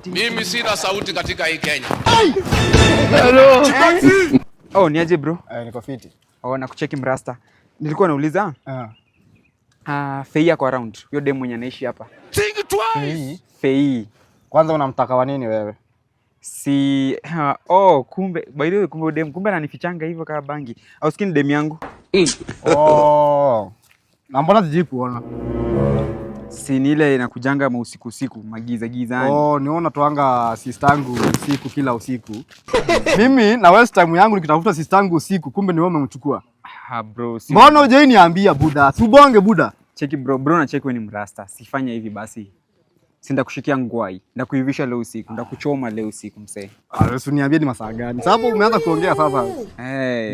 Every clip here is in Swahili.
Mimi sina sauti katika hii Kenya. Hello. Oh, ni aje bro? Niko fiti. Oh, nakucheki mrasta. Nilikuwa nauliza. Fei yako around. Hiyo demu mwenye anaishi hapa. Think twice. Fei. Kwanza unamtaka wa nini wewe? Kumbe by the way kumbe ananifichanga hivyo kama bangi. Au skini demu yangu. Na mbona siji kuona? Si ni ile inakujanga usiku magiza gizani. Niona tuanga sistangu usiku kila usiku. Mimi na waste time yangu nikitafuta sistangu usiku, kumbe ni wewe umemchukua. Bro, si. Mbona hujai niambia buda? Subonge buda. Cheki bro na cheki wewe ni mrasta. Sifanya hivi basi. Sinda kushikia ngwai, ndakuivisha leo usiku, ndakuchoma leo usiku msee. Usiniambie ni masaa gani? Sababu umeanza kuongea sasa.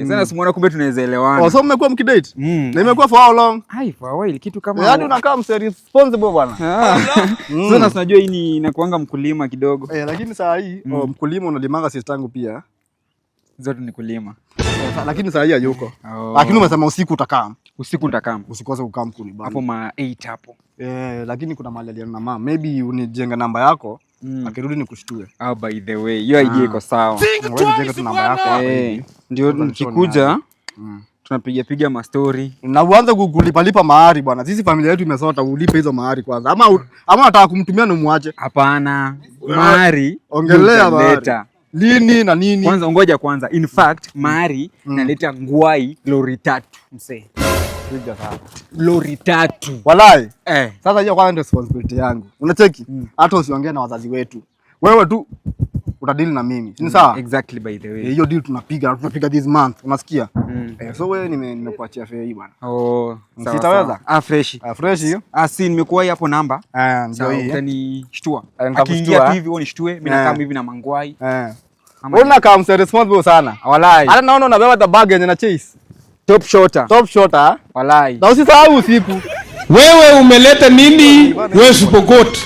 Sasa simuona kumbe tunaweza elewana. So mmekuwa mkidate? Na imekuwa for how long? For a while, kitu kama yaani unakaa mse responsible bwana. Sasa tunajua hii ni inakuanga mkulima kidogo. Lakini saa hii mkulima unalimanga sistangu pia. Zote ni kulima. Lakini saa hii hayuko. Lakini umesema usiku utakaa. Usiku nitakaa. Usikose kukaa mkuni bana. Hapo ma 8 hapo. Lakini kuna mahali aliana na mama. Maybe unijenga namba yako, akirudi nikushtue. By the way, hiyo idea iko sawa. Wewe jenga tu namba yako hapo. Ndio nikikuja tunapiga ma story. Na uanze kulipalipa mahari bwana. Sisi familia yetu imesota, ulipe hizo mahari kwanza. Ama unataka kumtumia na muache? Hapana. Mahari ongelea mahari. Lini na nini? Kwanza ngoja kwanza. In fact, mahari naleta ngwai lori 3 msee. Lori 3. Walai. Sasa hiyo kwanza ndio responsibility yangu. Unacheki? Hata usiongee na wazazi wetu. Wewe tu utadili na mimi. Ni sawa? Exactly by the way. Hiyo deal tunapiga this month. Unasikia? So wewe nimekuachia fare hii bwana. Sawa. Sitaweza? Fresh. Fresh hiyo? Si nimekuwa hapo namba. Ndio hii. Utanishtua. Akiingia hivi unishtua, mimi nakaa hivi na mangwai. Una kama mse responsible sana. Walai. Hata naona unabeba the bag yenye na chase. Top shotter. Walai. Na usisahau usiku. Wewe umeleta nini? Wewe Supogot.